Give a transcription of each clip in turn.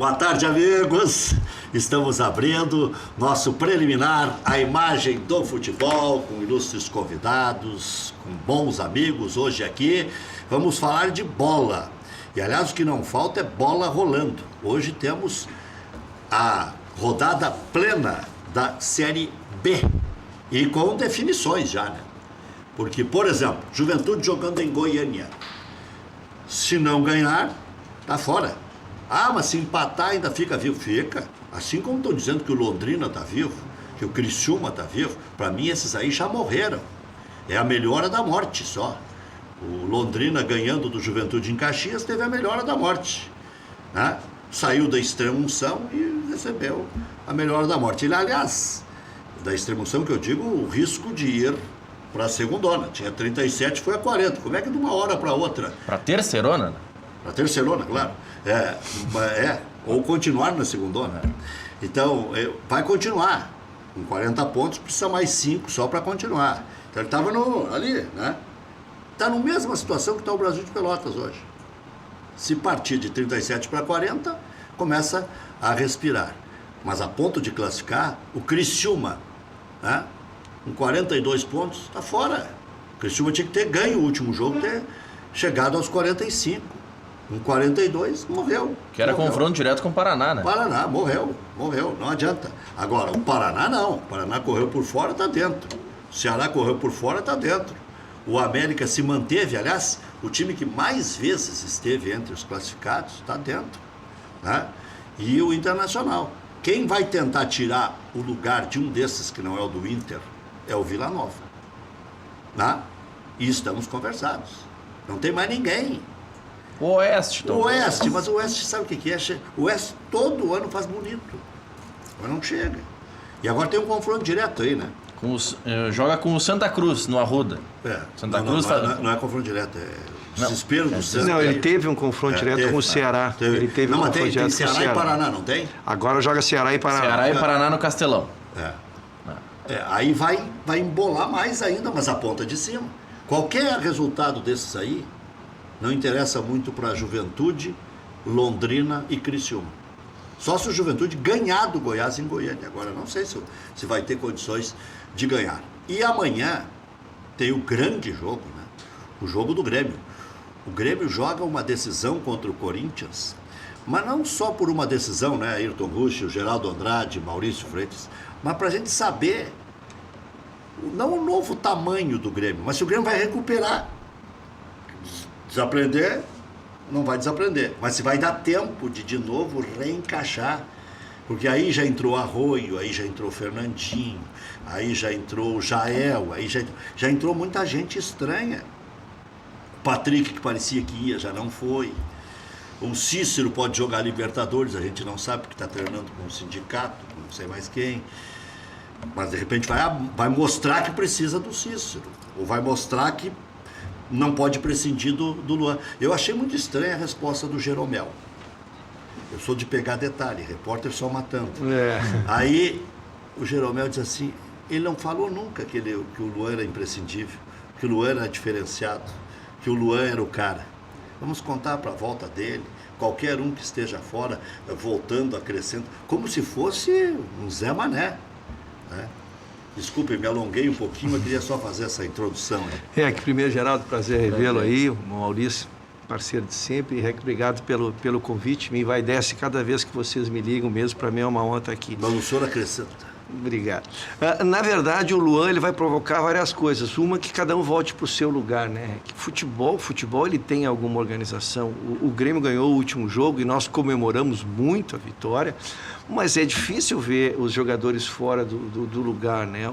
Boa tarde, amigos. Estamos abrindo nosso preliminar à imagem do futebol, com ilustres convidados, com bons amigos hoje aqui. Vamos falar de bola. E, aliás, o que não falta é bola rolando. Hoje temos a rodada plena da Série B. E com definições já, né? Porque, por exemplo, Juventude jogando em Goiânia. Se não ganhar, tá fora. Ah, mas se empatar ainda fica vivo. Fica. Assim como estão dizendo que o Londrina tá vivo, que o Criciúma tá vivo. Para mim, esses aí já morreram. É a melhora da morte só. O Londrina ganhando do Juventude em Caxias teve a melhora da morte, né? Saiu da extrema-unção e recebeu a melhora da morte. E, aliás, da extrema-unção que eu digo, o risco de ir para a segundona. Tinha 37, foi a 40. Como é que de uma hora para outra? Para terceirona? Para terceirona, claro. Ou continuar na segundona. Então, vai continuar. Com 40 pontos, precisa mais 5 só para continuar. Então, ele estava ali, né? Está na mesma situação que está o Brasil de Pelotas hoje. Se partir de 37 para 40, começa a respirar. Mas a ponto de classificar, o Criciúma, né? Com 42 pontos, está fora. O Criciúma tinha que ter ganho o último jogo, ter chegado aos 45. Com 42, morreu. Que era confronto direto com o Paraná, né? Paraná, morreu, não adianta. Agora, o Paraná não. O Paraná correu por fora, está dentro. O Ceará correu por fora, está dentro. O América se manteve, aliás, o time que mais vezes esteve entre os classificados está dentro, né? E o Internacional. Quem vai tentar tirar o lugar de um desses que não é o do Inter é o Vila Nova, né? E estamos conversados. Não tem mais ninguém. O Oeste, Tom. O Oeste, mas o Oeste sabe o que é? O Oeste todo ano faz bonito, mas não chega. E agora tem um confronto direto aí, né? Joga com o Santa Cruz no Arruda. Santa Cruz não é confronto direto, é desespero do Santa. Não, ele teve um confronto direto com o Ceará. Ele teve um confronto direto com o Ceará. Ceará e Paraná, não tem? Agora joga Ceará e Paraná. Ceará e Paraná no Castelão. Aí vai embolar mais ainda, mas a ponta de cima. Qualquer resultado desses aí não interessa muito para a Juventude, Londrina e Criciúma. Só se o Juventude ganhar do Goiás em Goiânia. Agora, não sei se vai ter condições de ganhar. E amanhã tem o grande jogo, né? O jogo do Grêmio. O Grêmio joga uma decisão contra o Corinthians, mas não só por uma decisão, né? Ayrton Rusch, Geraldo Andrade, Maurício Freitas, mas para a gente saber, não o novo tamanho do Grêmio, mas se o Grêmio vai recuperar. Desaprender, não vai desaprender, mas se vai dar tempo de novo reencaixar, porque aí já entrou Arroio, aí já entrou Fernandinho, aí já entrou Jael, aí já entrou muita gente estranha. O Patrick, que parecia que ia, já não foi. O Cícero pode jogar Libertadores, a gente não sabe, porque está treinando com o sindicato, não sei mais quem, mas de repente vai mostrar que precisa do Cícero, ou vai mostrar que não pode prescindir do Luan. Eu achei muito estranha a resposta do Jeromel. Eu sou de pegar detalhe, repórter só matando. Aí o Jeromel diz assim, ele não falou nunca que o Luan era imprescindível, que o Luan era diferenciado, que o Luan era o cara. Vamos contar para a volta dele, qualquer um que esteja fora, voltando, acrescentando, como se fosse um Zé Mané, né? Desculpe, me alonguei um pouquinho, eu queria só fazer essa introdução. Que primeiro, Geraldo, prazer revê-lo aí, o Maurício, parceiro de sempre, e obrigado pelo convite, me envaidece cada vez que vocês me ligam mesmo, para mim é uma honra estar aqui. Mas o senhor acrescenta. Obrigado. Na verdade, o Luan ele vai provocar várias coisas. Uma, que cada um volte para o seu lugar, né? Que futebol ele tem alguma organização. O Grêmio ganhou o último jogo e nós comemoramos muito a vitória, mas é difícil ver os jogadores fora do lugar, né?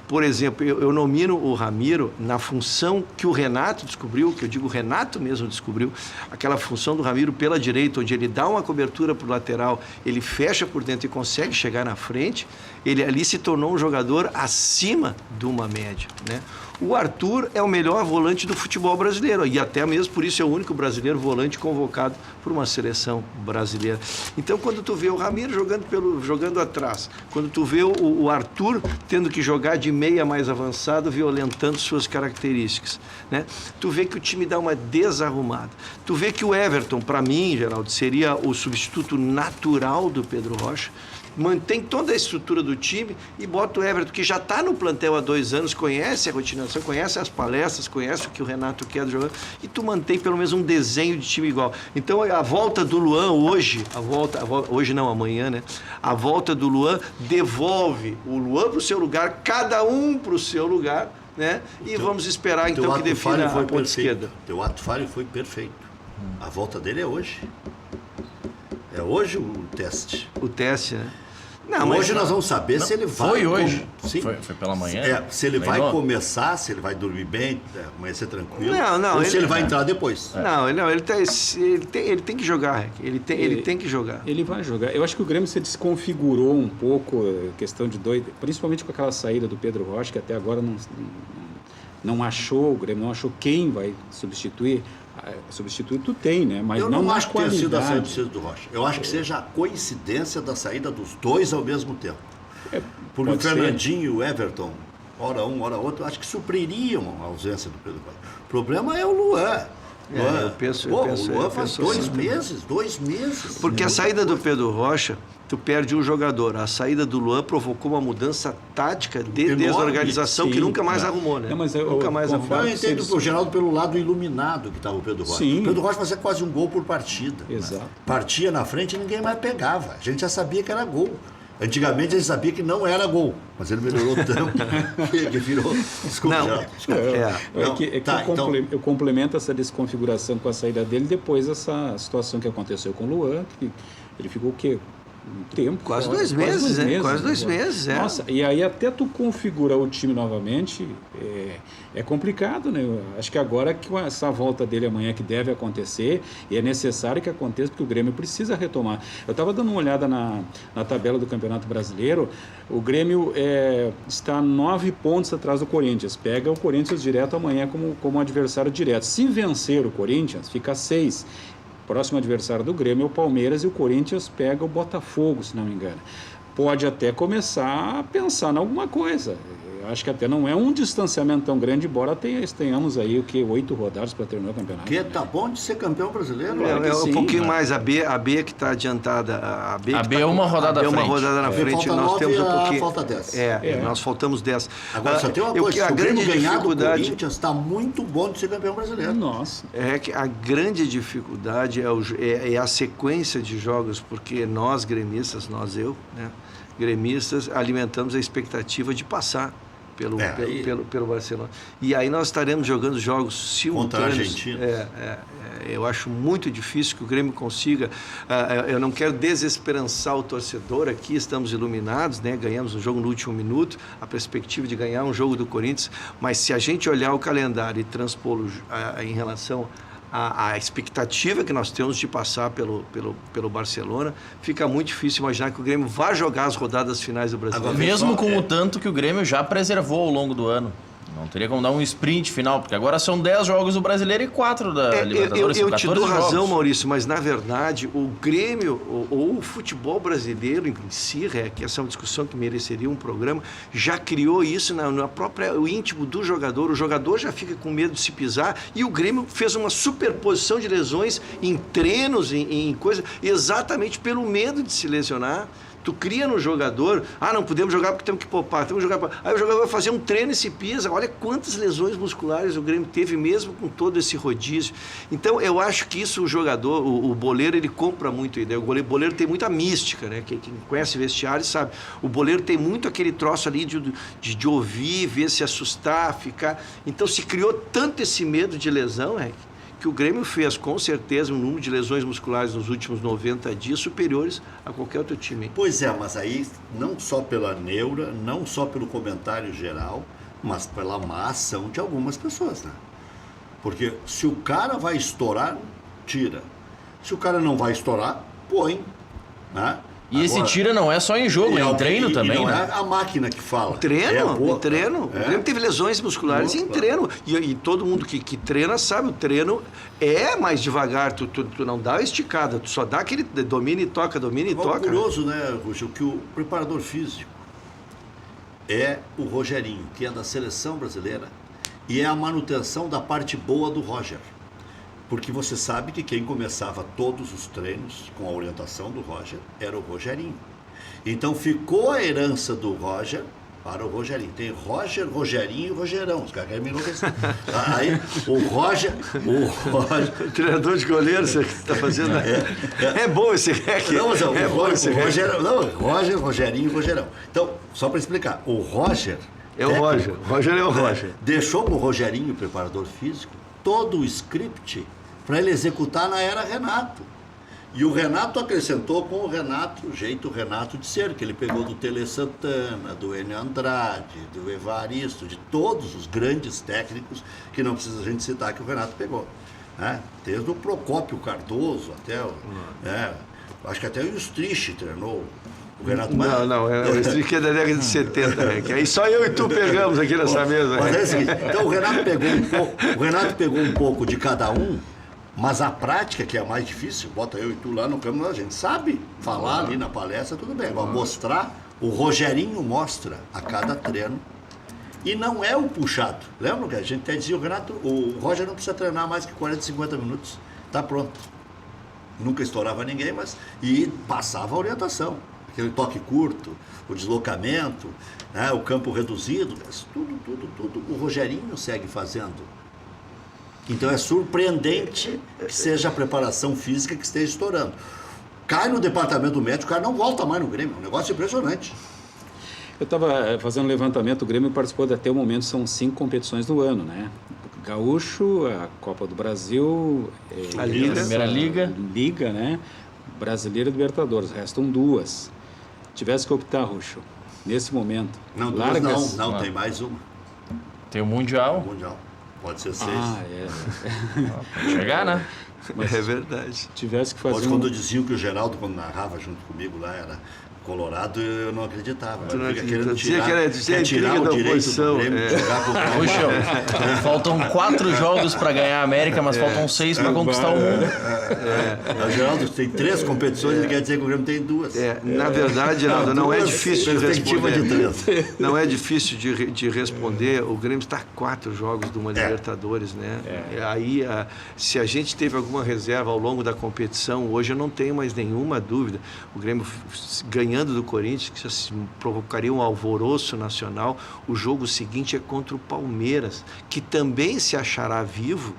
Por exemplo, eu nomino o Ramiro na função que o Renato descobriu, que eu digo o Renato mesmo descobriu, aquela função do Ramiro pela direita, onde ele dá uma cobertura para o lateral, ele fecha por dentro e consegue chegar na frente. Ele ali se tornou um jogador acima de uma média, né? O Arthur é o melhor volante do futebol brasileiro e até mesmo por isso é o único brasileiro volante convocado por uma seleção brasileira. Então, quando tu vê o Ramiro jogando atrás, quando tu vê o Arthur tendo que jogar de meia mais avançado, violentando suas características, né? Tu vê que o time dá uma desarrumada. Tu vê que o Everton, para mim, Geraldo, seria o substituto natural do Pedro Rocha. Mantém toda a estrutura do time e bota o Everton, que já está no plantel há 2 anos, conhece a rotinação, conhece as palestras, conhece o que o Renato quer do jogador, e tu mantém pelo menos um desenho de time igual. Então, a volta do Luan hoje, hoje não, amanhã, né? A volta do Luan devolve o Luan para o seu lugar, cada um para o seu lugar, né? E vamos esperar, então, que defina a ponta esquerda. Teu ato falho foi perfeito. A volta dele é hoje. É hoje o teste. O teste, né? Não, hoje nós vamos saber se ele vai... Foi hoje. Sim. Foi pela manhã. Se ele vai começar, se ele vai dormir bem, amanhecer tranquilo. Não, ou se ele vai entrar depois. Não, ele tem que jogar, ele tem que jogar. Ele vai jogar. Eu acho que o Grêmio se desconfigurou um pouco, questão de principalmente com aquela saída do Pedro Rocha, que até agora não achou, o Grêmio não achou quem vai substituir. Substituir tu tem, né? Mas eu não acho que tenha sido a saída do Rocha. Eu acho que seja a coincidência da saída dos dois ao mesmo tempo. Porque o Fernandinho e o Everton, hora um, hora outro, acho que supririam a ausência do Pedro Rocha. O problema é o Luan. Eu penso o Luan faz 2 assim. meses, 2 meses. Porque a saída do Pedro Rocha, tu perde um jogador. A saída do Luan provocou uma mudança tática de desorganização que nunca mais arrumou, né? Não, mas nunca mais arrumou. Eu entendo o Geraldo pelo lado iluminado que estava o Pedro Rocha. Sim. O Pedro Rocha fazia quase um gol por partida. Exato. Partia na frente e ninguém mais pegava. A gente já sabia que era gol. Antigamente a gente sabia que não era gol, mas ele melhorou tanto que virou. Desculpa, Geraldo. Eu complemento essa desconfiguração com a saída dele depois dessa situação que aconteceu com o Luan, que ele ficou o quê? Um tempo. Quase 2 meses, né? Quase 2 meses, é. Nossa, e aí até tu configurar o time novamente é complicado, né? Eu acho que agora que essa volta dele amanhã que deve acontecer, e é necessário que aconteça, porque o Grêmio precisa retomar. Eu estava dando uma olhada na tabela do Campeonato Brasileiro, o Grêmio está 9 pontos atrás do Corinthians, pega o Corinthians direto amanhã como adversário direto. Se vencer o Corinthians, fica 6. Próximo adversário do Grêmio é o Palmeiras e o Corinthians pega o Botafogo, se não me engano. Pode até começar a pensar em alguma coisa. Eu acho que até não é um distanciamento tão grande, embora tenhamos aí 8 rodadas para terminar o campeonato. Que tá bom de ser campeão brasileiro. Um pouquinho mais. A B que está adiantada. A B é uma rodada à frente. É uma rodada na frente. Nós temos um pouquinho. Falta 10. Nós faltamos 10. Agora só tem uma coisa. A grande dificuldade. O Corinthians está muito bom de ser campeão brasileiro. Nossa. É que a grande dificuldade é a sequência de jogos, porque nós gremistas, né, gremistas, alimentamos a expectativa de passar pelo Barcelona. E aí nós estaremos jogando jogos simultâneos. Contra a Argentina. Eu acho muito difícil que o Grêmio consiga. Eu não quero desesperançar o torcedor aqui, estamos iluminados, né? Ganhamos um jogo no último minuto, a perspectiva de ganhar um jogo do Corinthians, mas se a gente olhar o calendário e transpô-lo em relação a expectativa que nós temos de passar pelo Barcelona, fica muito difícil imaginar que o Grêmio vá jogar as rodadas finais do Brasileiro. Mesmo com o tanto que o Grêmio já preservou ao longo do ano. Não teria como dar um sprint final, porque agora são 10 jogos do Brasileiro e 4 da Libertadores. Eu te dou razão, Maurício, mas na verdade o Grêmio, ou o futebol brasileiro em si, que essa é uma discussão que mereceria um programa, já criou isso na própria o íntimo do jogador. O jogador já fica com medo de se pisar e o Grêmio fez uma superposição de lesões em treinos, em coisas, exatamente pelo medo de se lesionar. Tu cria no jogador, não podemos jogar porque temos que poupar, aí o jogador vai fazer um treino e se pisa. Olha quantas lesões musculares o Grêmio teve mesmo com todo esse rodízio. Então eu acho que isso o jogador, o boleiro, ele compra muito a ideia. O boleiro tem muita mística, né? Quem conhece vestiário sabe. O boleiro tem muito aquele troço ali de ouvir, ver, se assustar, ficar. Então se criou tanto esse medo de lesão, que o Grêmio fez, com certeza, um número de lesões musculares nos últimos 90 dias superiores a qualquer outro time. Pois é, mas aí não só pela neura, não só pelo comentário geral, mas pela má ação de algumas pessoas, né? Porque se o cara vai estourar, tira. Se o cara não vai estourar, põe, né? E esse tira não é só em jogo, é em treino também, não né? é a máquina que fala. Treino, treino. É. O Grêmio teve lesões musculares em treino. E todo mundo que treina sabe, o treino é mais devagar. Tu não dá a esticada, tu só dá aquele domina e toca, domina e toca. É curioso, né, Rúgio, que o preparador físico é o Rogerinho, que é da seleção brasileira, e é a manutenção da parte boa do Roger. Porque você sabe que quem começava todos os treinos com a orientação do Roger era o Rogerinho. Então ficou a herança do Roger para o Rogerinho. Tem Roger, Rogerinho e Rogerão. Os caras querem me enlouquecer. Aí o Roger... O treinador de goleiro, você está fazendo... É bom esse rec. Não, mas é bom esse rec. Roger, Rogerinho e Rogerão. Então, só para explicar, o Roger... É o Roger. Roger é o Roger. Deixou para o Rogerinho, preparador físico, todo o script para ele executar na era Renato. E o Renato acrescentou com o Renato, o jeito Renato de ser, que ele pegou do Tele Santana, do Enio Andrade, do Evaristo, de todos os grandes técnicos, que não precisa a gente citar que o Renato pegou. Né? Desde o Procópio Cardoso até o... acho que até o Justrich treinou o Renato. Não, o Justrich é da década de 70, né? Que aí só eu e tu pegamos aqui nessa mesa. Mas é o seguinte, então o Renato pegou um pouco de cada um. Mas a prática, que é a mais difícil, bota eu e tu lá no campo, a gente sabe falar ali na palestra, tudo bem. Agora, mostrar, o Rogerinho mostra a cada treino. E não é o puxado. Lembra que a gente até dizia, o Roger não precisa treinar mais que 40, 50 minutos. Tá pronto. Nunca estourava ninguém, mas... E passava a orientação. Aquele toque curto, o deslocamento, né, o campo reduzido. Tudo o Rogerinho segue fazendo. Então é surpreendente que seja a preparação física que esteja estourando. Cai no departamento médico, o cara não volta mais no Grêmio. É um negócio impressionante. Eu estava fazendo um levantamento, o Grêmio participou até o momento, são 5 competições no ano, né? Gaúcho, a Copa do Brasil, a Liga, Primeira Liga, né? Brasileiro e Libertadores, restam 2. Tivesse que optar, Ruxo, nesse momento. Não, não, tem mais uma. Tem o Mundial. Mundial. Pode ser 6. Pode chegar, né? Mas é verdade. Tivesse que fazer. Quando diziam que o Geraldo, quando narrava junto comigo lá, era colorado, eu não acreditava. Tu não querendo tirar tirar o direito do Grêmio de jogar com o Grêmio. Faltam 4 jogos para ganhar a América, mas faltam 6 para conquistar o mundo. O Geraldo tem 3 competições, ele quer dizer que o Grêmio tem 2. Na verdade, Geraldo, não é difícil de responder. De 3. Não é difícil de responder. O Grêmio está a 4 jogos de uma Libertadores, né? Aí, se a gente teve alguma reserva ao longo da competição, hoje eu não tenho mais nenhuma dúvida. O Grêmio ganhando do Corinthians, que isso provocaria um alvoroço nacional. O jogo seguinte é contra o Palmeiras, que também se achará vivo.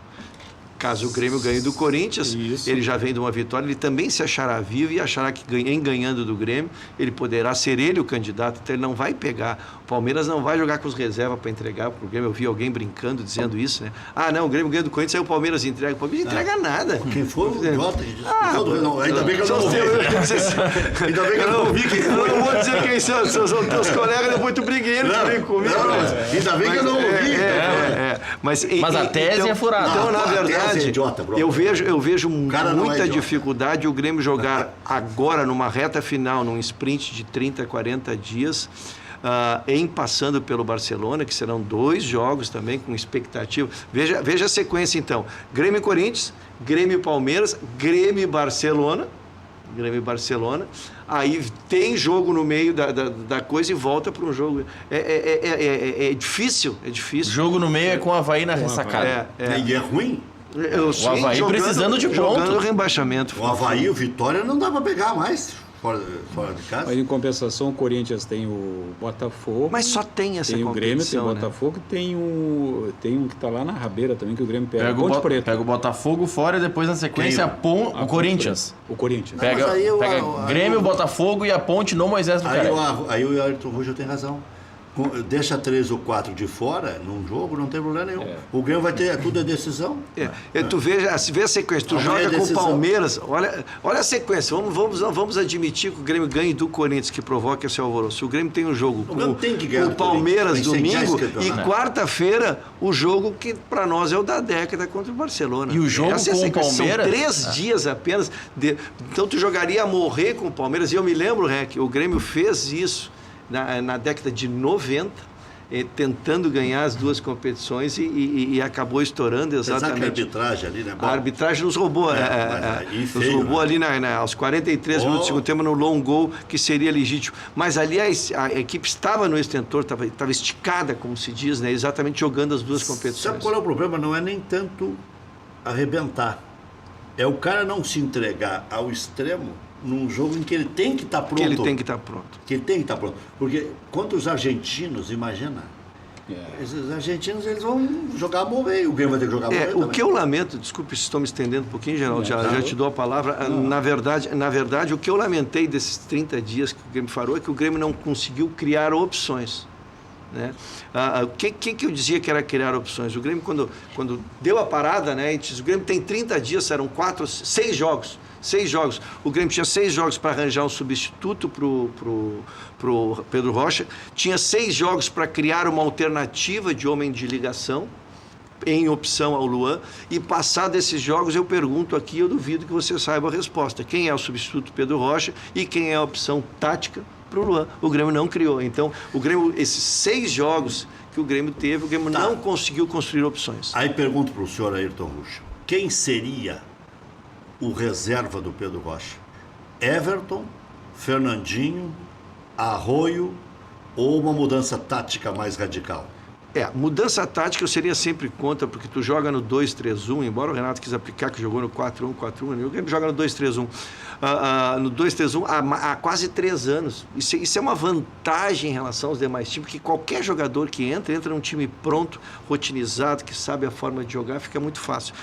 Caso o Grêmio ganhe do Corinthians, ele já vem de uma vitória, ele também se achará vivo e achará que em ganhando do Grêmio, ele poderá ser ele o candidato, então ele não vai pegar. O Palmeiras não vai jogar com os reservas para entregar para o Grêmio. Eu vi alguém brincando, dizendo isso, né? O Grêmio ganha do Corinthians, aí o Palmeiras entrega. O Palmeiras não entrega nada. Quem foi o idiota que disse? Ainda bem que eu não ouvi. Ainda bem que eu não ouvi. Eu não vou dizer quem são teus colegas, depois tu briga eles, tu briga comigo. Ainda bem que eu não ouvi. Mas a tese é furada. Então, na verdade, idiota, eu vejo muita dificuldade o Grêmio jogar agora numa reta final, num sprint de 30, 40 dias, passando pelo Barcelona, que serão 2 jogos também com expectativa. Veja a sequência então: Grêmio e Corinthians, Grêmio e Palmeiras, Grêmio e Barcelona. Aí tem jogo no meio da coisa e volta para um jogo. É difícil. Jogo no meio é com o Avaí na ressacada. E é ruim. O Avaí precisando de ponto. Jogando rebaixamento. O Avaí, o Vitória, não dá para pegar mais fora de casa. Mas em compensação, o Corinthians tem o Botafogo. Mas só tem essa competição. Tem o Grêmio, tem o Botafogo, tem um que está lá na rabeira também, que o Grêmio pega. Pega o Botafogo fora e depois na sequência o Corinthians. O Corinthians. Pega Grêmio, Botafogo e a Ponte no Moisés do Carré. Aí o Ayrton Ruggel tem razão. deixa 3 ou 4 de fora num jogo, não tem problema nenhum. O Grêmio vai ter tudo a decisão. Tu vê a sequência, tu joga com o Palmeiras, olha a sequência, vamos admitir que o Grêmio ganhe do Corinthians, que provoca esse alvoroço. O Grêmio tem um jogo com o Palmeiras domingo e quarta-feira o jogo que para nós é o da década contra o Barcelona. E o jogo com o Palmeiras? São 3 dias apenas. Então tu jogaria a morrer com o Palmeiras. E eu me lembro, Rec, o Grêmio fez isso na década de 90, tentando ganhar as duas competições e acabou estourando exatamente. A arbitragem ali, né? A arbitragem nos roubou. Nos roubou ali aos 43 minutos do segundo tempo no long goal, que seria legítimo. Mas ali a equipe estava no extentor, estava esticada, como se diz, né? Exatamente jogando as duas competições. Sabe qual é o problema? Não é nem tanto arrebentar. É o cara não se entregar ao extremo num jogo em que ele tem que estar pronto. Que ele tem que estar pronto. Que ele tem que estar pronto. Porque contra os argentinos, imagina, esses argentinos eles vão jogar a morrer, o Grêmio vai ter que jogar a morrer o que eu lamento, desculpe se estou me estendendo um pouquinho, Geraldo, já te dou a palavra. Na verdade, o que eu lamentei desses 30 dias que o Grêmio farou é que o Grêmio não conseguiu criar opções. Né? O que eu dizia que era criar opções? O Grêmio, quando deu a parada, né, o Grêmio tem 30 dias, eram 6 jogos. 6 jogos. O Grêmio tinha 6 jogos para arranjar um substituto pro Pedro Rocha. Tinha 6 jogos para criar uma alternativa de homem de ligação, em opção ao Luan. E passado esses jogos, eu pergunto aqui, eu duvido que você saiba a resposta. Quem é o substituto Pedro Rocha e quem é a opção tática para o Luan? O Grêmio não criou. Então, o Grêmio, esses 6 jogos que o Grêmio teve, o Grêmio não conseguiu construir opções. Aí pergunto para o senhor Ayrton Russo, quem seria o reserva do Pedro Rocha? Everton, Fernandinho, Arroio ou uma mudança tática mais radical? Mudança tática eu seria sempre contra, porque tu joga no 2-3-1, embora o Renato quis aplicar que jogou no 4-1-4-1, o Grêmio joga no 2-3-1. No 2-3-1 há quase 3 anos. Isso é uma vantagem em relação aos demais times, porque qualquer jogador que entra num time pronto, rotinizado, que sabe a forma de jogar, fica muito fácil.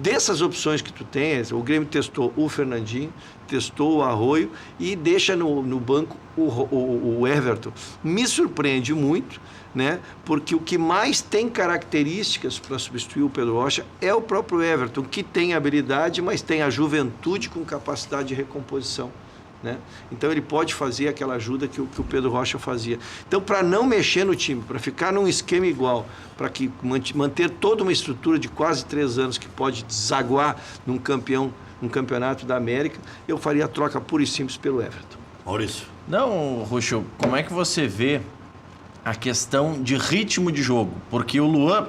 Dessas opções que tu tens, o Grêmio testou o Fernandinho, testou o Arroio e deixa no banco o Everton. Me surpreende muito, né? Porque o que mais tem características para substituir o Pedro Rocha é o próprio Everton, que tem habilidade, mas tem a juventude com capacidade de recomposição, né? Então ele pode fazer aquela ajuda que o Pedro Rocha fazia. Então, para não mexer no time, para ficar num esquema igual, para manter toda uma estrutura de quase 3 anos que pode desaguar num campeonato da América, eu faria a troca pura e simples pelo Everton. Maurício. Não, Ruxo, como é que você vê a questão de ritmo de jogo? Porque o Luan,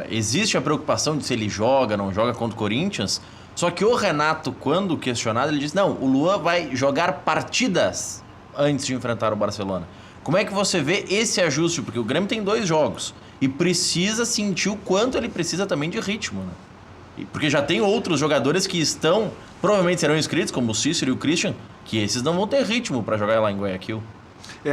existe a preocupação de se ele joga, não joga contra o Corinthians, só que o Renato, quando questionado, ele disse, não, o Luan vai jogar partidas antes de enfrentar o Barcelona. Como é que você vê esse ajuste? Porque o Grêmio tem 2 jogos e precisa sentir o quanto ele precisa também de ritmo, né? Porque já tem outros jogadores que provavelmente serão inscritos, como o Cícero e o Christian, que esses não vão ter ritmo para jogar lá em Guayaquil.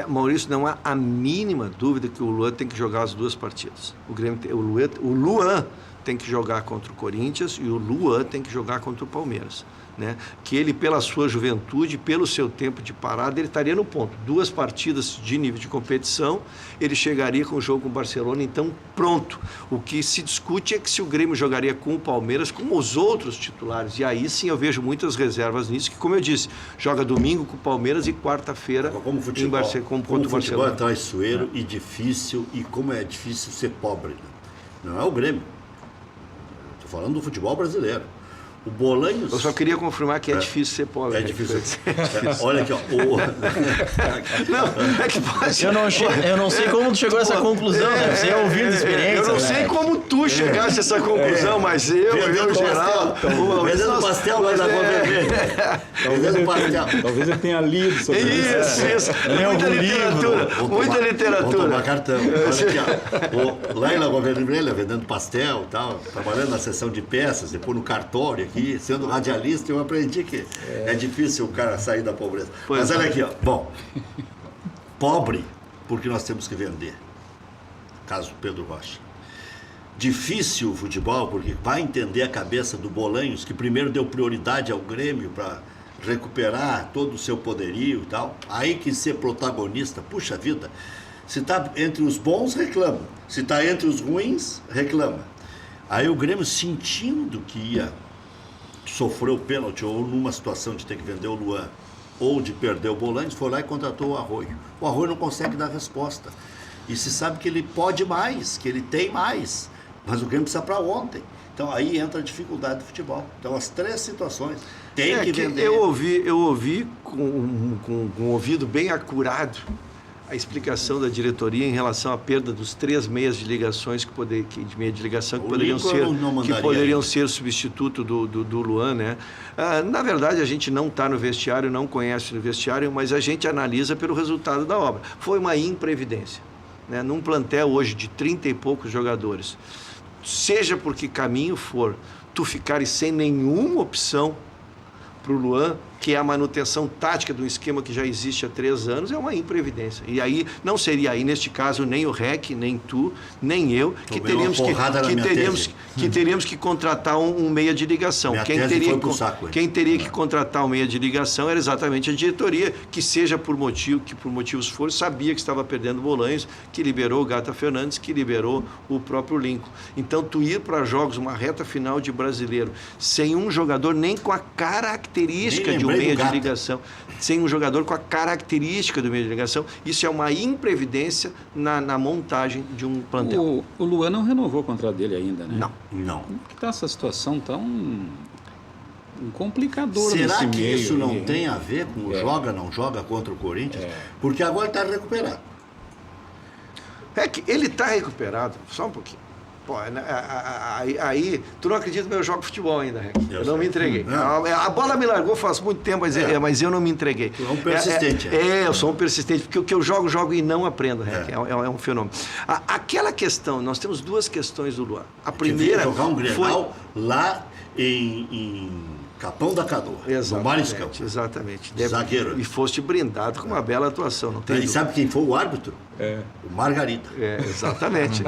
Maurício, não há a mínima dúvida que o Luan tem que jogar as 2 partidas. O Luan tem que jogar contra o Corinthians e o Luan tem que jogar contra o Palmeiras, né? Que ele, pela sua juventude, pelo seu tempo de parada, ele estaria no ponto. 2 partidas de nível de competição, ele chegaria com o jogo com o Barcelona, então pronto. O que se discute é que se o Grêmio jogaria com o Palmeiras, como os outros titulares. E aí sim eu vejo muitas reservas nisso, que, como eu disse, joga domingo com o Palmeiras e quarta-feira contra o Barcelona. Como o futebol é traiçoeiro e difícil, e como é difícil ser pobre. Né? Não é o Grêmio. Estou falando do futebol brasileiro. O Bolanhos... Eu só queria confirmar que é difícil ser pobre. É difícil. Olha aqui, ó. Não, é que pode... Eu não sei como tu chegou a essa conclusão, né? Você ouvindo experiência. Eu não sei como tu chegaste a essa conclusão, mas eu geral... Vendendo pastel lá na Rua Vermelha. Talvez ele tenha lido sobre isso. Isso. Muita literatura. Vou tomar cartão. Olha aqui, ó. Lá em Lagoa Vermelha, vendendo pastel e tal, trabalhando na seção de peças, depois no cartório aqui, sendo radialista, eu aprendi que é difícil o cara sair da pobreza. Mas olha aqui, ó. Bom, pobre, porque nós temos que vender. Caso Pedro Rocha. Difícil o futebol, porque vai entender a cabeça do Bolanhos, que primeiro deu prioridade ao Grêmio para recuperar todo o seu poderio e tal. Aí que ser protagonista, puxa vida, Se está entre os bons, reclama. Se está entre os ruins, reclama. Aí o Grêmio, sentindo que ia sofrer o pênalti, ou numa situação de ter que vender o Luan, ou de perder o Bolaños, foi lá e contratou o Arroyo. O Arroyo não consegue dar resposta. E se sabe que ele pode mais, que ele tem mais. Mas o Grêmio precisa para ontem. Então aí entra a dificuldade do futebol. Então as 3 situações tem que vender. Eu ouvi com um ouvido bem acurado a explicação da diretoria em relação à perda dos 3 meias de ligações de meia de ligação que poderiam ser substituto do Luan, né? Na verdade, a gente não está no vestiário, não conhece no vestiário, mas a gente analisa pelo resultado da obra. Foi uma imprevidência, né? Num plantel hoje de 30 e poucos jogadores, seja por que caminho for, tu ficares sem nenhuma opção para o Luan, que é a manutenção tática do esquema que já existe há 3 anos, é uma imprevidência. E aí não seria aí, neste caso, nem o REC, nem tu, nem eu, que teríamos que contratar um meia de ligação. Quem teria que contratar um meia de ligação era exatamente a diretoria, que seja por motivos for, sabia que estava perdendo o Bolaños, que liberou o Gata Fernandes, que liberou o próprio Lincoln. Então, tu ir para jogos, uma reta final de brasileiro, sem um jogador nem com a característica de um meia de ligação, sem um jogador com a característica do meia de ligação, isso é uma imprevidência na montagem de um plantel. O Luan não renovou o contrato dele ainda, né? Não. Como que está essa situação tão complicadora nesse Será que meio? isso não tem a ver com o joga, não joga contra o Corinthians? Porque agora está recuperado. É que ele está recuperado, só um pouquinho. Pô, aí, tu não acredita que eu jogo futebol ainda, Rec. Eu não me entreguei. A bola me largou faz muito tempo, mas eu não me entreguei. Tu é um persistente. Eu sou um persistente, porque o que eu jogo e não aprendo, Rec. É um fenômeno. Aquela questão, nós temos 2 questões do Luan. A primeira jogar um Grenal lá em Capão da Canoa, no Mariscal. Exatamente. Zagueiro. E foste brindado com uma bela atuação. Não tem E sabe quem foi o árbitro? O Margarida. Exatamente.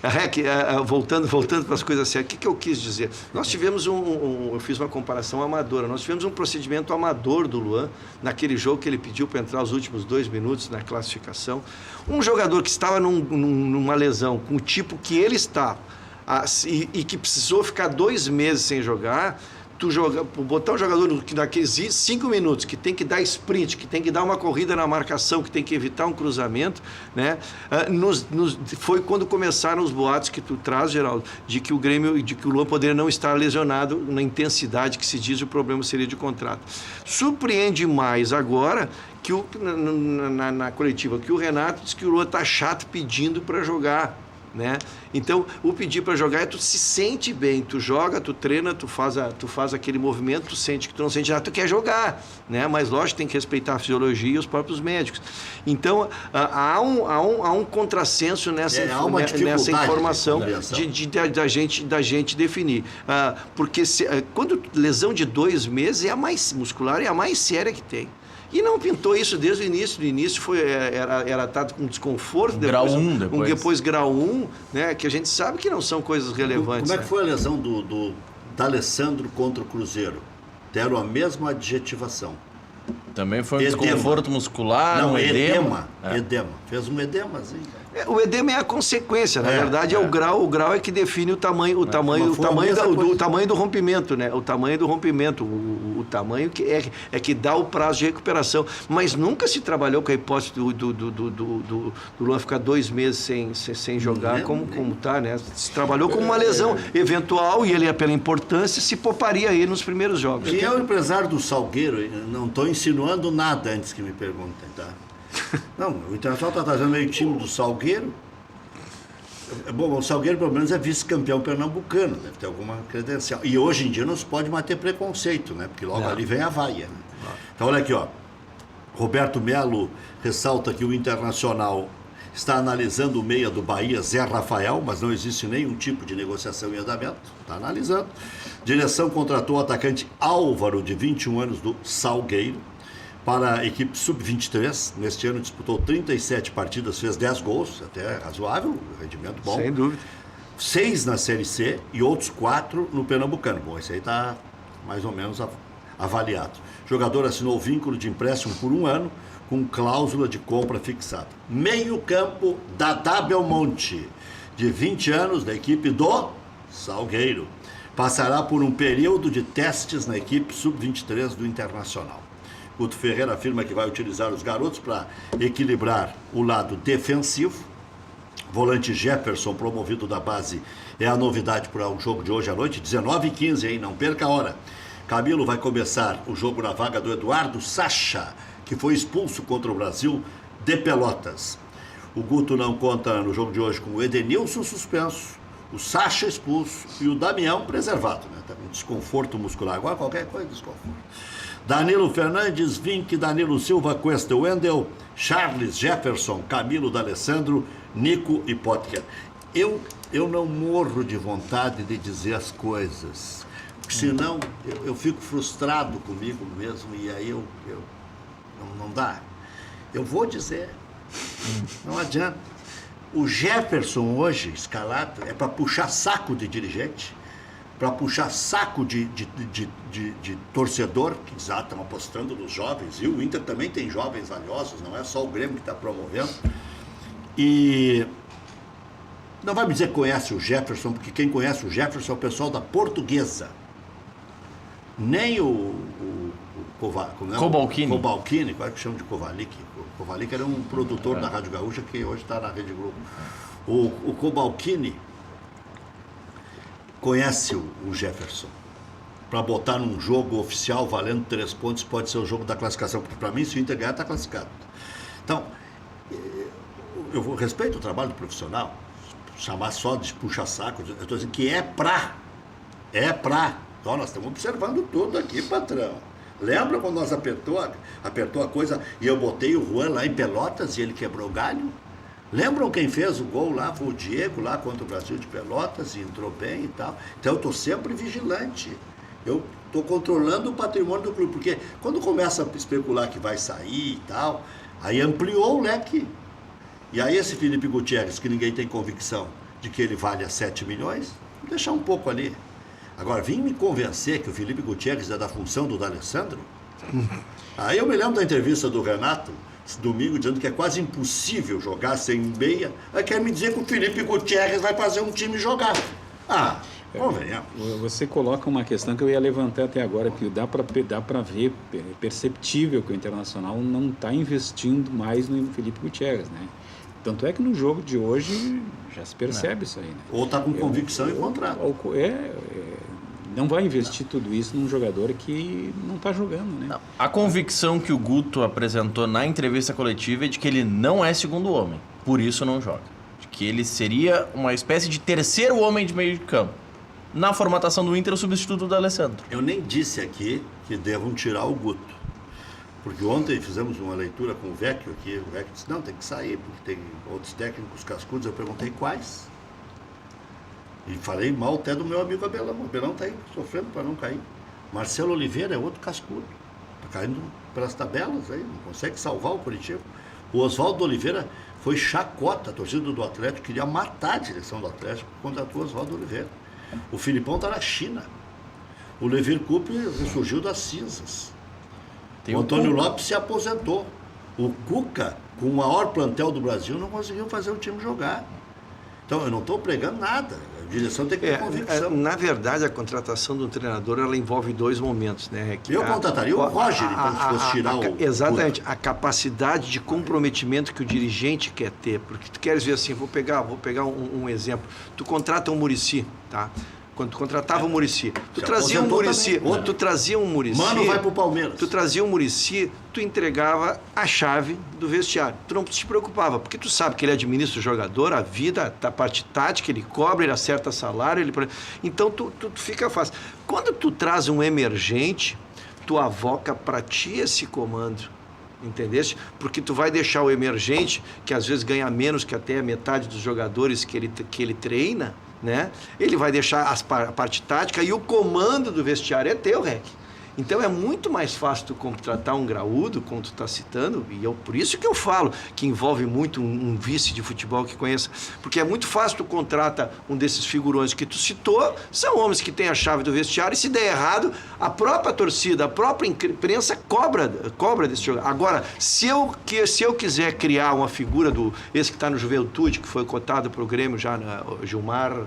Rec, voltando para as coisas sérias, o que eu quis dizer? Nós tivemos eu fiz uma comparação amadora, nós tivemos um procedimento amador do Luan, naquele jogo que ele pediu para entrar os últimos 2 minutos na classificação. Um jogador que estava numa lesão, com o tipo que ele está, e que precisou ficar 2 meses sem jogar, botar um jogador naqueles 5 minutos, que tem que dar sprint, que tem que dar uma corrida na marcação, que tem que evitar um cruzamento, né? Foi quando começaram os boatos que tu traz, Geraldo, de que o Luan poderia não estar lesionado na intensidade que se diz, o problema seria de contrato. Surpreende mais agora que na coletiva que o Renato diz que o Luan está chato pedindo para jogar, né? Então, o pedir para jogar é tu se sente bem, tu joga, tu treina, tu faz aquele movimento, tu sente que tu não sente nada, tu quer jogar, né? Mas lógico, tem que respeitar a fisiologia e os próprios médicos. Então, há um contrassenso nessa informação da gente definir. Porque quando lesão de 2 meses é a mais muscular, é a mais séria que tem. E não pintou isso desde o início. No início era tratado com desconforto. Depois grau 1, né? Que a gente sabe que não são coisas relevantes. Como é que foi a lesão do D'Alessandro contra o Cruzeiro? Deram a mesma adjetivação. Também foi um desconforto muscular, edema. Edema. Fez um edemazinho. O edema é a consequência, na verdade o grau é que define o tamanho do rompimento, né? O tamanho do rompimento, o tamanho que que dá o prazo de recuperação. Mas nunca se trabalhou com a hipótese do Luan ficar 2 meses sem jogar como tá, né? Se trabalhou como uma lesão eventual e ele, pela importância, se pouparia aí nos primeiros jogos. Quem é o empresário do Salgueiro? Não estou insinuando nada antes que me perguntem, tá? Não, o Internacional está trazendo meio time do Salgueiro. Bom, o Salgueiro pelo menos é vice-campeão pernambucano, deve ter alguma credencial. E hoje em dia não se pode mais ter preconceito, né? Porque logo ali vem a vaia, né? Então olha aqui, ó. Roberto Melo ressalta que o Internacional está analisando o meia do Bahia, Zé Rafael, mas não existe nenhum tipo de negociação em andamento. Está analisando. Direção contratou o atacante Álvaro, de 21 anos, do Salgueiro, para a equipe sub-23. Neste ano disputou 37 partidas, fez 10 gols, até razoável, rendimento bom. Sem dúvida. 6 na Série C e outros 4 no Pernambucano. Bom, esse aí está mais ou menos avaliado. O jogador assinou o vínculo de empréstimo por 1 ano com cláusula de compra fixada. Meio campo, Dadá Belmonte, de 20 anos, da equipe do Salgueiro. Passará por um período de testes na equipe sub-23 do Internacional. Guto Ferreira afirma que vai utilizar os garotos para equilibrar o lado defensivo. Volante Jefferson, promovido da base, é a novidade para o jogo de hoje à noite, 19h15, hein? Não perca a hora. Camilo vai começar o jogo na vaga do Eduardo Sacha, que foi expulso contra o Brasil de Pelotas. O Guto não conta no jogo de hoje com o Edenilson suspenso, o Sacha expulso e o Damião preservado, né? Tá com desconforto muscular, agora qualquer coisa desconforto. Danilo Fernandes, Vink, Danilo Silva, Cuesta, Wendel, Charles, Jefferson, Camilo D'Alessandro, Nico e Potker. Eu não morro de vontade de dizer as coisas, porque senão eu fico frustrado comigo mesmo e aí não dá. Eu vou dizer, não adianta. O Jefferson hoje, escalado, é para puxar saco de dirigente, para puxar saco de torcedor, que já estão apostando nos jovens, e o Inter também tem jovens valiosos, não é só o Grêmio que está promovendo. E não vai me dizer que conhece o Jefferson, porque quem conhece o Jefferson é o pessoal da Portuguesa. Nem o Cobalcini. Cobalcini, qual é que chama de Kovalik? O Kovalik era um produtor da Rádio Gaúcha que hoje está na Rede Globo. O Cobalcini conhece o Jefferson. Para botar num jogo oficial valendo 3 pontos, pode ser o jogo da classificação, porque para mim, se o Inter ganhar, está classificado. Então, eu respeito o trabalho do profissional, chamar só de puxa-saco, eu estou dizendo que é pra. Então, nós estamos observando tudo aqui, patrão. Lembra quando nós apertou a coisa e eu botei o Juan lá em Pelotas e ele quebrou o galho? Lembram quem fez o gol lá? Foi o Diego lá contra o Brasil de Pelotas e entrou bem e tal. Então eu estou sempre vigilante. Eu estou controlando o patrimônio do clube, porque quando começa a especular que vai sair e tal, aí ampliou o leque. E aí esse Felipe Gutierrez, que ninguém tem convicção de que ele vale a 7 milhões, vou deixar um pouco ali. Agora, vim me convencer que o Felipe Gutierrez é da função do D'Alessandro? Aí eu me lembro da entrevista do Renato, esse domingo, dizendo que é quase impossível jogar sem meia. Aí quer me dizer que o Felipe Gutierrez vai fazer um time jogar. Convenhamos. Você coloca uma questão que eu ia levantar até agora, que dá para ver, é perceptível que o Internacional não está investindo mais no Felipe Gutierrez, né? Tanto é que no jogo de hoje já se percebe isso aí, né? Ou está com convicção em contrato. Não vai investir tudo isso num jogador que não está jogando, né? Não. A convicção que o Guto apresentou na entrevista coletiva é de que ele não é segundo homem, por isso não joga. De que ele seria uma espécie de terceiro homem de meio de campo. Na formatação do Inter, o substituto do Alessandro. Eu nem disse aqui que devam tirar o Guto. Porque ontem fizemos uma leitura com o Vecchio aqui, o Vecchio disse, não, tem que sair, porque tem outros técnicos cascudos. Eu perguntei quais. E falei mal até do meu amigo Abelão. O Abelão está aí sofrendo para não cair. Marcelo Oliveira é outro cascudo. Está caindo pelas tabelas aí, não consegue salvar o Curitiba. O Oswaldo Oliveira foi chacota, a torcida do Atlético queria matar a direção do Atlético, contratou o Oswaldo Oliveira. O Filipão está na China. O Levir Coupe ressurgiu das cinzas. O Antônio Lopes se aposentou. O Cuca, com o maior plantel do Brasil, não conseguiu fazer o time jogar. Então, eu não estou pregando nada. A direção tem que ter convicção. Na verdade, a contratação do treinador, ela envolve 2 momentos, né? Eu contrataria o Roger, então, se fosse tirar o... Exatamente. A capacidade de comprometimento que o dirigente quer ter. Porque tu queres ver assim, vou pegar um exemplo. Tu contrata um Muricy, tá? Quando tu contratava o Muricy, tu trazia um Muricy, Mano, vai pro Palmeiras. Tu trazia um Muricy, tu entregava a chave do vestiário. Tu não te preocupava, porque tu sabe que ele administra o jogador, a vida, a parte tática, ele cobra, ele acerta salário, então tu fica fácil. Quando tu traz um emergente, tu avoca para ti esse comando. Entendeste? Porque tu vai deixar o emergente, que às vezes ganha menos que até a metade dos jogadores que ele treina, né? Ele vai deixar a parte tática e o comando do vestiário é teu, Rec. Então é muito mais fácil tu contratar um graúdo, como tu está citando, e por isso que eu falo que envolve muito um vice de futebol que conheça, porque é muito fácil tu contrata um desses figurões que tu citou, são homens que têm a chave do vestiário, e se der errado, a própria torcida, a própria imprensa cobra desse jogador. Agora, se eu quiser criar uma figura esse que está no Juventude, que foi cotado para o Grêmio já, Gilmar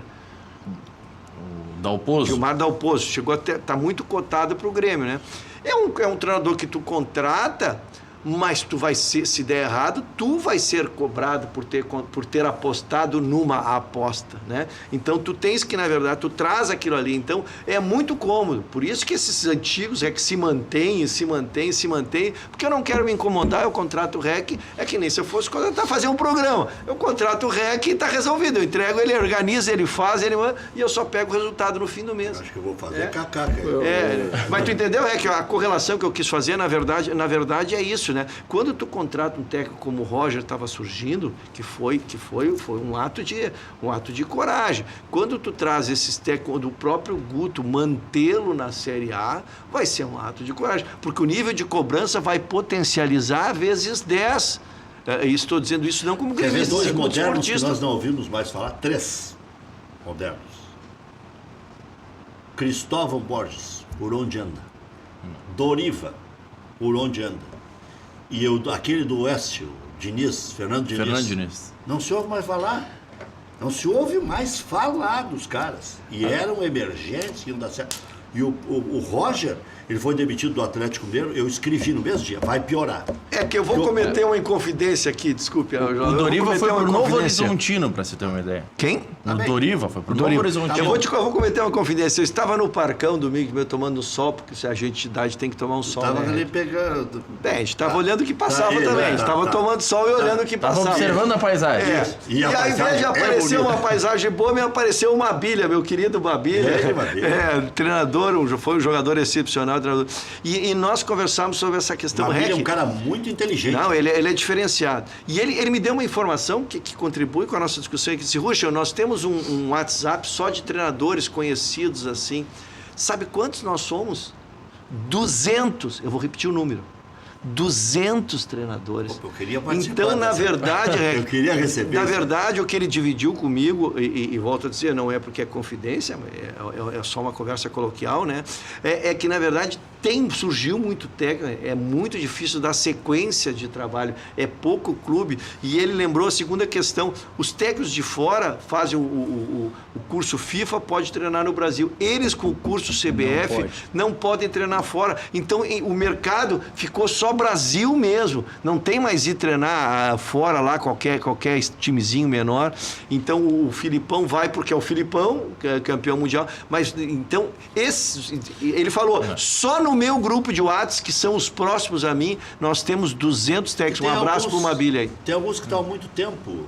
Dalpozo, chegou até, tá muito cotado para o Grêmio, né? É um treinador que tu contrata, mas tu vai ser, se der errado, tu vai ser cobrado por ter apostado numa aposta, né? Então tu tens que, na verdade, tu traz aquilo ali. Então é muito cômodo. Por isso que esses antigos REC se mantêm, porque eu não quero me incomodar, eu contrato o REC, é que nem se eu fosse contratar, fazer um programa. Eu contrato o REC e está resolvido. Eu entrego, ele organiza, ele faz, ele manda, e eu só pego o resultado no fim do mês. Acho que eu vou fazer cacá. Mas tu entendeu, REC? A correlação que eu quis fazer, na verdade é isso, né? Quando tu contrata um técnico como o Roger estava surgindo, que foi um ato de coragem. Quando tu traz esses técnicos do próprio Guto, mantê-lo na Série A, vai ser um ato de coragem, porque o nível de cobrança vai potencializar vezes 10. Estou dizendo isso não como gremista, dois como modernos que esportista. nós não ouvimos mais falar, 3 modernos. Cristóvão Borges, por onde anda? Doriva, por onde anda? E aquele do Oeste, Fernando Diniz. Não se ouve mais falar. Não se ouve mais falar dos caras. E eram emergentes, que não dá certo. E o Roger, ele foi demitido do Atlético Mineiro, eu escrevi no mesmo dia, vai piorar. É que eu vou cometer uma inconfidência aqui, desculpe. O Doriva foi pro Novo Horizontino, para você ter uma ideia. Quem? O Doriva foi pro Novo Horizontino. Eu vou cometer uma confidência. Eu estava no Parcão domingo, meu, tomando sol, porque se a gente de idade tem que tomar um sol. Estava né? ali pegando. Bem, a gente estava olhando o que passava também. A gente estava tomando sol e olhando o que passava. Estava observando a paisagem. E ao invés de aparecer uma paisagem boa, me apareceu uma Babilha, meu querido Babilha. Treinador, foi um jogador excepcional. Treinador. E nós conversamos sobre essa questão. Babilha é um cara muito inteligente. Não, ele é diferenciado. E ele me deu uma informação que contribui com a nossa discussão. Que disse, Ruxa, nós temos um WhatsApp só de treinadores conhecidos assim. Sabe quantos nós somos? 200. Eu vou repetir o número. 200 treinadores. Eu queria participar. Então, na verdade, eu queria receber. Na verdade, o que ele dividiu comigo, e volto a dizer, não é porque é confidência, é só uma conversa coloquial, né? É que, na verdade, surgiu muito técnico, é muito difícil dar sequência de trabalho, é pouco clube. E ele lembrou a segunda questão: os técnicos de fora fazem o curso FIFA, pode treinar no Brasil. Eles, com o curso CBF, não podem treinar fora. Então, o mercado ficou só Brasil mesmo, não tem mais ir treinar fora lá, qualquer timezinho menor. Então o Filipão vai porque é o Filipão, que é campeão mundial, mas então ele falou, só no meu grupo de WhatsApp, que são os próximos a mim, nós temos 200 técnicos. Um abraço para o Mabilha aí. Tem alguns que estão há muito tempo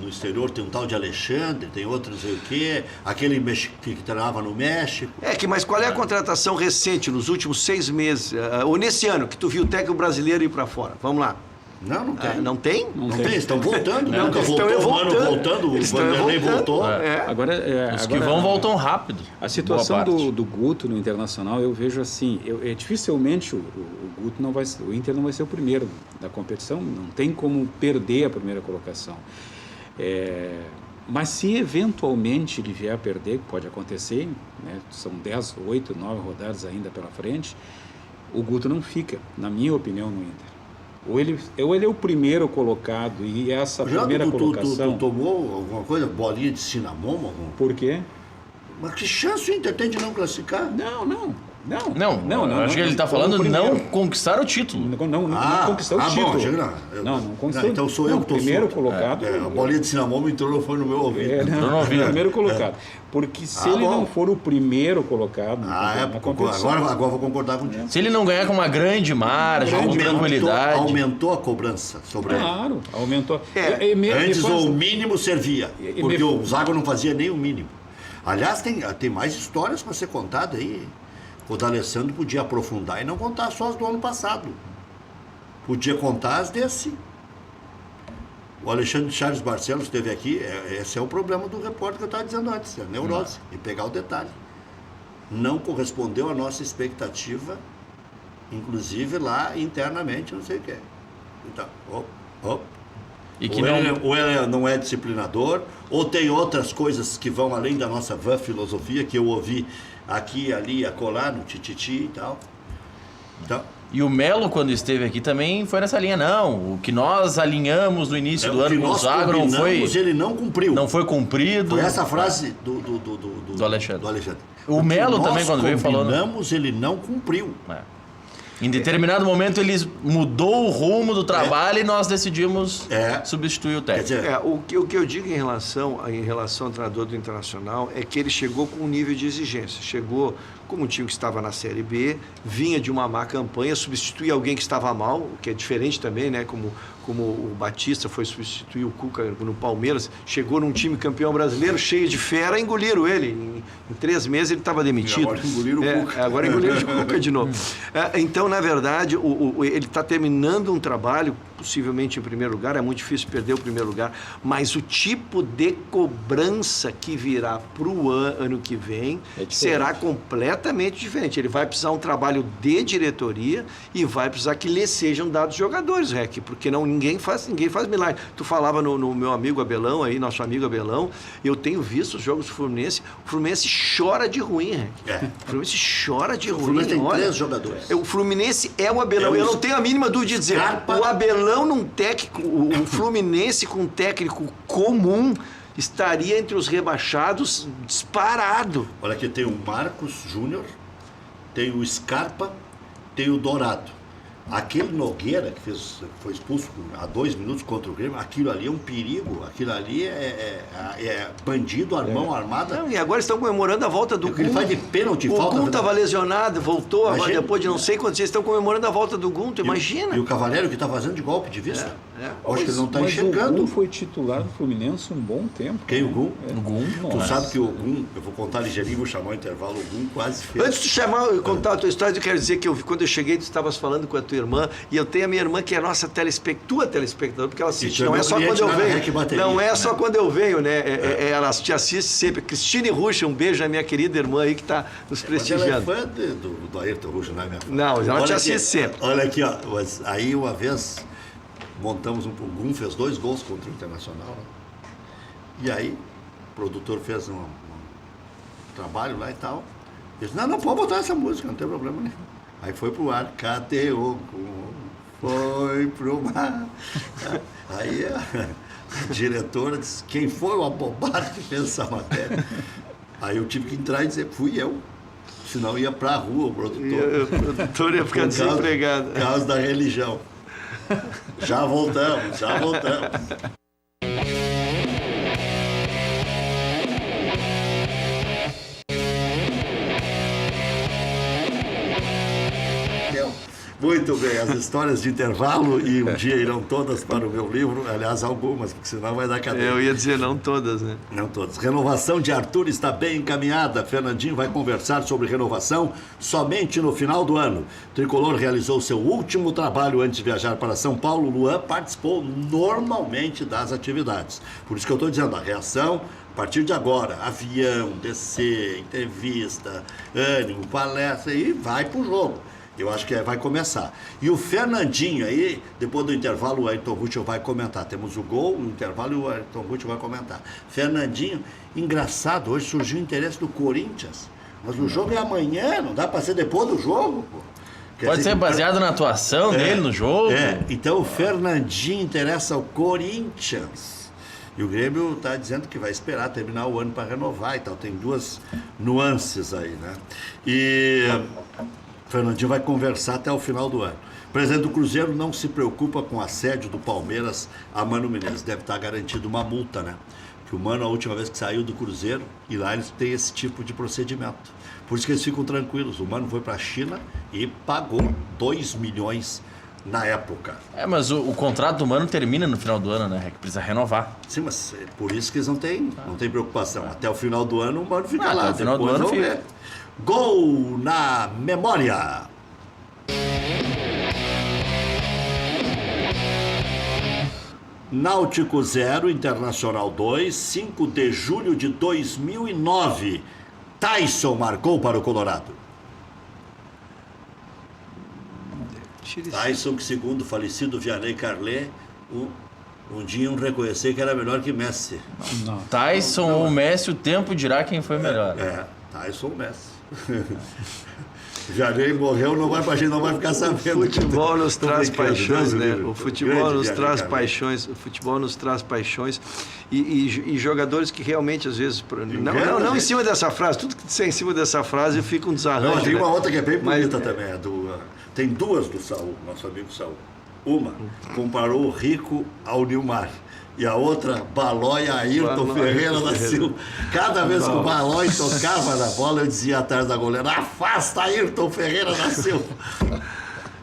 no exterior, tem um tal de Alexandre, tem outro não sei o quê, aquele que treinava no México. Mas qual é a contratação recente, nos últimos 6 meses, ou nesse ano, que tu viu o técnico brasileiro ir para fora? Vamos lá. Não tem. Não tem? Não tem, estão voltando. Nunca voltou, um ano voltando, o Vanderlei voltou. Os que vão voltam rápido. A situação do Guto no Internacional, eu vejo assim, dificilmente o Guto não vai ser, o Inter não vai ser o primeiro da competição, não tem como perder a primeira colocação. Mas se eventualmente ele vier a perder, que pode acontecer, né, são 10, 8, 9 rodadas ainda pela frente, o Guto não fica, na minha opinião, no Inter. Ou ele é o primeiro colocado, e essa primeira colocação... Tu tomou alguma coisa, bolinha de cinamomo? Por quê? Mas que chance o Inter tem de não classificar? Não. Acho que ele está falando não conquistar o título. Não conquistar o título. Não conquistou. Então sou eu que estou primeiro colocado. A bolinha de cinamomo entrou, foi no meu ouvido. Primeiro colocado. Porque se ele não for o primeiro colocado na competição... Agora vou concordar contigo. Se ele não ganhar com uma grande margem, com tranquilidade... Aumentou a cobrança sobre ele. Claro, aumentou. Antes o mínimo servia, porque o Zago não fazia nem o mínimo. Aliás, tem mais histórias para ser contada aí. O D'Alessandro podia aprofundar e não contar só as do ano passado. Podia contar as desse. O Alexandre Charles Barcelos esteve aqui. Esse é o problema do repórter que eu estava dizendo antes. É neurose. E pegar o detalhe. não correspondeu à nossa expectativa, inclusive lá internamente, não sei o quê. Então, E que ou ele não é disciplinador, ou tem outras coisas que vão além da nossa vã filosofia, que eu ouvi aqui, ali, acolá, no tititi e tal. Então, E o Melo, quando esteve aqui, também foi nessa linha. Não, o que nós alinhamos no início do ano com o Zago não foi... ele não cumpriu. Não foi cumprido. Foi essa frase do Alexandre. Do Alexandre. O Melo também, quando veio falando... Nós combinamos, ele não cumpriu. Em determinado momento, ele mudou o rumo do trabalho e nós decidimos substituir o técnico. Quer dizer, O que eu digo em relação ao treinador do Internacional é que ele chegou com um nível de exigência. Chegou como um time que estava na Série B, vinha de uma má campanha, substituir alguém que estava mal, o que é diferente também, né? Como o Batista foi substituir o Cuca no Palmeiras, chegou num time campeão brasileiro cheio de fera, engoliram ele. Em 3 meses ele estava demitido. Agora engoliram o Cuca. Agora engoliram o Cuca de novo. Então, na verdade, ele está terminando um trabalho, possivelmente em primeiro lugar, é muito difícil perder o primeiro lugar, mas o tipo de cobrança que virá para o ano que vem será completamente diferente. Ele vai precisar um trabalho de diretoria e vai precisar que lhe sejam dados jogadores, Rec, porque ninguém faz milagre. Tu falava no meu amigo Abelão aí, nosso amigo Abelão, eu tenho visto os jogos do Fluminense, o Fluminense chora de ruim, Rec. O Fluminense chora de ruim. O Fluminense tem 3 jogadores. O Fluminense é o Abelão. Eu não tenho a mínima dúvida de dizer. O Abelão num técnico, o Fluminense com um técnico comum estaria entre os rebaixados disparado. Olha aqui, tem o Marcos Júnior, tem o Scarpa, tem o Dourado. Aquele Nogueira, que foi expulso há 2 minutos contra o Grêmio, aquilo ali é um perigo, aquilo ali é bandido, armão, armada. Não, e agora estão comemorando a volta do Gum. Ele faz de pênalti, falta. O Gum estava lesionado, voltou, Imagina. depois de não sei quantos dias, estão comemorando a volta do Gum, tu imagina? E o Cavaleiro que está fazendo de golpe de vista. Eu acho que ele não está Mas enxergando. o Gum foi titular do Fluminense um bom tempo. Quem, o Gum? O Gum? Tu Nossa. sabe que o Gum, eu vou contar ligeirinho, vou chamar o intervalo, o Gum quase fez. Antes de contar a tua história, eu quero dizer que quando eu cheguei, tu estavas falando com a tua irmã, e eu tenho a minha irmã que é nossa tua telespectadora, porque ela assiste, Isso, não é é meu só cliente quando eu na venho. Rec Bateria, Não é né? só quando eu venho, né? Ela te assiste sempre. Cristine Ruxa, um beijo à minha querida irmã aí que está nos Mas ela é prestigiando. fã do Ayrton Russo, não é minha fã? Não, ela Olha te aqui, assiste sempre. Olha aqui, ó. Mas aí uma vez montamos o Gum fez 2 gols contra o Internacional, né? E aí o produtor fez um trabalho lá e tal. Ele disse, não, pode botar essa música, não tem problema nenhum. Aí foi pro ar, cadê o Gum? Foi pro mar. Aí a diretora disse, quem foi o abobado que fez essa matéria? Aí eu tive que entrar e dizer, fui eu. Senão ia pra rua o produtor. O produtor ia ficar desempregado. Por causa da religião. Já voltamos. Muito bem, as histórias de intervalo e um dia irão todas para o meu livro, aliás, algumas, porque senão vai dar cadeia. Eu ia dizer não todas, né? Não todas. Renovação de Arthur está bem encaminhada. Fernandinho vai conversar sobre renovação somente no final do ano. O Tricolor realizou seu último trabalho antes de viajar para São Paulo. Luan participou normalmente das atividades. Por isso que eu estou dizendo, a reação, a partir de agora, avião, descer, entrevista, ânimo, palestra e vai para o jogo. Eu acho que vai começar. E o Fernandinho aí, depois do intervalo, o Ayrton Russo vai comentar. Temos o gol, o intervalo e o Ayrton Russo vai comentar. Fernandinho, engraçado, hoje surgiu o interesse do Corinthians. Mas o jogo é amanhã, não dá para ser depois do jogo, pô. Pode ser baseado na atuação dele no jogo. Então o Fernandinho interessa ao Corinthians. E o Grêmio está dizendo que vai esperar terminar o ano para renovar e tal. Tem 2 nuances aí, né? E Fernandinho vai conversar até o final do ano. O presidente do Cruzeiro não se preocupa com o assédio do Palmeiras a Mano Menezes. Deve estar garantido uma multa, né? Que o Mano, a última vez que saiu do Cruzeiro, e lá eles têm esse tipo de procedimento. Por isso que eles ficam tranquilos. O Mano foi para a China e pagou 2 milhões na época. Mas o contrato do Mano termina no final do ano, né? Que precisa renovar. Sim, mas é por isso que eles não têm preocupação. Até o final do ano o Mano fica lá. Até o final do ano fica. Gol na memória. Náutico 0, Internacional 2, 5 de julho de 2009. Tyson marcou para o Colorado. Tyson, que segundo o falecido Vianney Carlet, um dia iam reconhecer que era melhor que Messi. Não. Tyson ou Messi, o tempo dirá quem foi melhor. Tyson ou Messi. Vianney morreu, a gente não vai ficar sabendo. O futebol nos traz paixões, né? O futebol nos Grande traz Vianney paixões. O futebol nos traz paixões. E jogadores que realmente, às vezes... Não em cima dessa frase. Tudo que disser em cima dessa frase fica um desarranjo. Não, tem uma outra que é bem bonita Mas, também. Tem duas do Saul, nosso amigo Saul. Uma comparou o Rico ao Nilmar. E a outra, Balói a Ayrton Ferreira da Silva. Cada vez que o Balói tocava na bola, eu dizia atrás da goleira: afasta Ayrton Ferreira da Silva.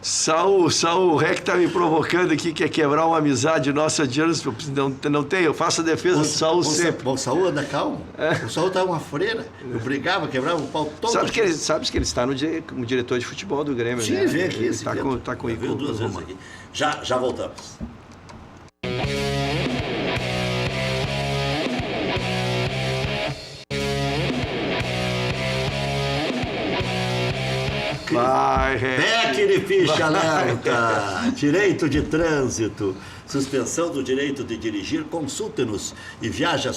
Saul, o Rec tá me provocando aqui, quer quebrar uma amizade nossa de anos. Não tem, eu faço a defesa do Saul sempre. O Saul anda calmo. O Saul tá uma freira. Eu brigava, quebrava o pau todo. Sabe que ele está como diretor de futebol do Grêmio, Sim, né? vem aqui. Ele está com veio duas vezes aqui. Já voltamos. Vai, Becker e ficha alerta. Direito de trânsito. Suspensão do direito de dirigir. Consulte-nos e veja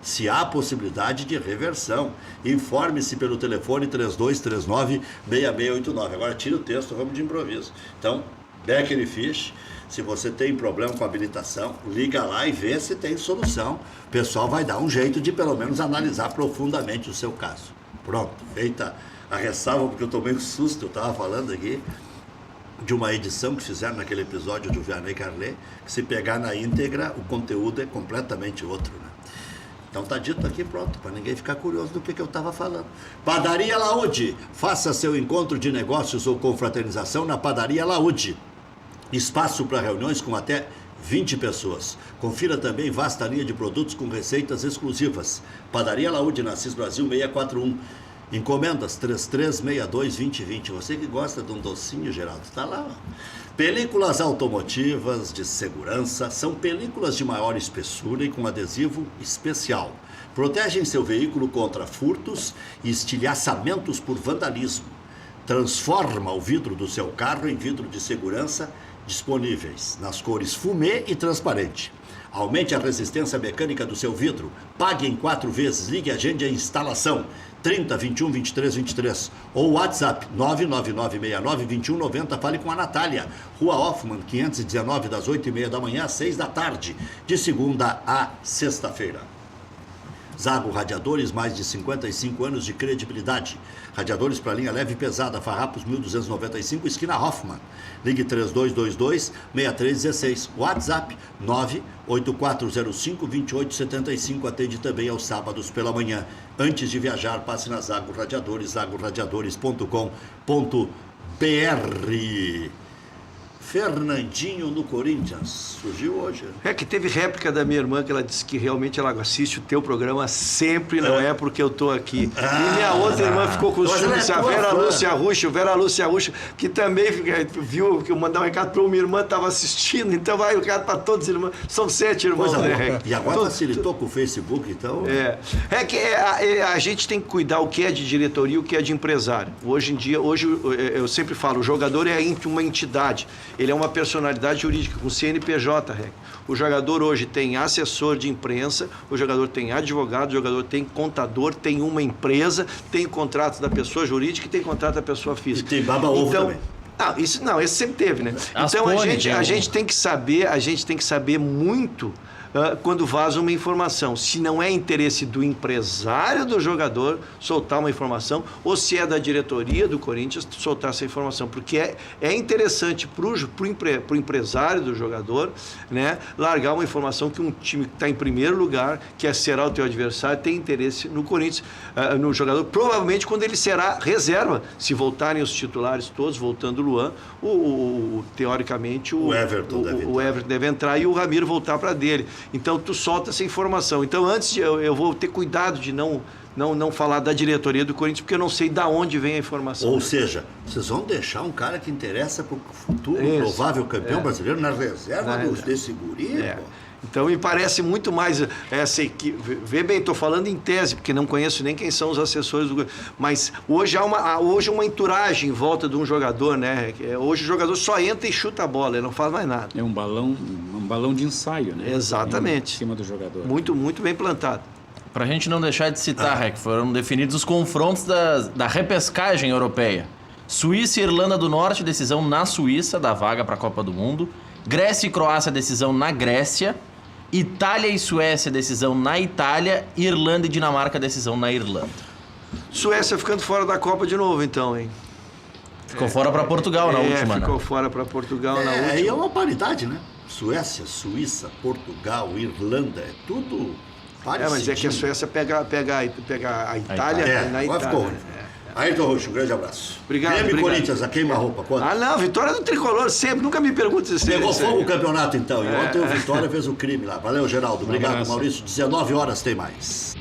se há possibilidade de reversão. Informe-se pelo telefone 3239-6689. Agora tira o texto, vamos de improviso. Então, Becker e Fisch, se você tem problema com habilitação, liga lá e vê se tem solução. O pessoal vai dar um jeito de pelo menos analisar profundamente o seu caso. Pronto, feita a ressalva, porque eu tomei um susto, eu estava falando aqui de uma edição que fizeram naquele episódio do Vianney Carlet, que se pegar na íntegra, o conteúdo é completamente outro, né? Então tá dito aqui, pronto, para ninguém ficar curioso do que eu estava falando. Padaria Laúde, faça seu encontro de negócios ou confraternização na Padaria Laúde. Espaço para reuniões com até 20 pessoas. Confira também vasta linha de produtos com receitas exclusivas. Padaria Laúde, na Assis Brasil 641. Encomendas 3362-2020. Você que gosta de um docinho, Geraldo, está lá. Películas automotivas de segurança são películas de maior espessura e com adesivo especial. Protegem seu veículo contra furtos e estilhaçamentos por vandalismo. Transforma o vidro do seu carro em vidro de segurança, disponíveis nas cores fumê e transparente. Aumente a resistência mecânica do seu vidro. Pague em 4 vezes. Ligue e agende a instalação. 30 21 23 23 ou WhatsApp 99969 2190. Fale com a Natália. Rua Hoffman 519, das 8h30 da manhã às 6 da tarde, de segunda a sexta-feira. Zago Radiadores, mais de 55 anos de credibilidade. Radiadores para linha leve e pesada, Farrapos 1295, esquina Hoffman. Ligue 3222-6316. WhatsApp 98405-2875. Atende também aos sábados pela manhã. Antes de viajar, passe na Zago Radiadores, zagoradiadores.com.br. Fernandinho no Corinthians, surgiu hoje. É que teve réplica da minha irmã, que ela disse que realmente ela assiste o teu programa sempre, não é porque eu tô aqui. E minha outra irmã ficou com o ciúmes, a Vera Lúcia Ruxa, que também viu que eu mandar um recado para minha irmã, estava assistindo, então vai o recado para todos os irmãos. São 7 irmãos, né? E agora facilitou com o Facebook, então... É que a gente tem que cuidar o que é de diretoria e o que é de empresário. Hoje eu sempre falo, o jogador é uma entidade. Ele é uma personalidade jurídica, com CNPJ, O jogador hoje tem assessor de imprensa, o jogador tem advogado, o jogador tem contador, tem uma empresa, tem contrato da pessoa jurídica e tem contrato da pessoa física. E tem baba-ovo também. Esse sempre teve, né? As então pôneis, a gente tem que saber muito quando vaza uma informação. Se não é interesse do empresário do jogador soltar uma informação, ou se é da diretoria do Corinthians soltar essa informação. Porque é interessante para o empresário do jogador, né, largar uma informação que um time que está em primeiro lugar, que será o teu adversário, tem interesse no Corinthians, no jogador. Provavelmente quando ele será reserva, se voltarem os titulares todos, voltando o Luan, teoricamente o Everton deve entrar e o Ramiro voltar para dele. Então tu solta essa informação. Então antes eu vou ter cuidado de não não falar da diretoria do Corinthians, porque eu não sei de onde vem a informação. Ou seja, vocês vão deixar um cara que interessa para o futuro Isso. provável campeão brasileiro na reserva desse guri? É. Pô. Então me parece muito mais essa equipe. Vê bem, estou falando em tese, porque não conheço nem quem são os assessores do. Mas hoje há uma entourage em volta de um jogador, né? Hoje o jogador só entra e chuta a bola, ele não faz mais nada. É um balão de ensaio, né? Exatamente. Em cima do jogador. Muito, muito bem plantado. Pra gente não deixar de citar, Rec, foram definidos os confrontos da repescagem europeia. Suíça e Irlanda do Norte, decisão na Suíça, da vaga para a Copa do Mundo. Grécia e Croácia, decisão na Grécia. Itália e Suécia, decisão na Itália. Irlanda e Dinamarca, decisão na Irlanda. Suécia ficando fora da Copa de novo, então, hein? Ficou fora para Portugal na última, ficou né? fora para Portugal na Aí última. é uma paridade, né? Suécia, Suíça, Portugal, Irlanda, é tudo parecido. Mas é que a Suécia pega a Itália É, na agora Itália. ficou ruim. Ayrton Roxo, um grande abraço. Obrigado, Grêmio e obrigado. Corinthians, a queima-roupa, quanto? Ah, não, vitória do Tricolor sempre. Nunca me pergunte se Pegou fogo o campeonato, então. E ontem o É. Vitória fez o crime lá. Valeu, Geraldo. Obrigado, abraço. Maurício. 19 horas tem mais.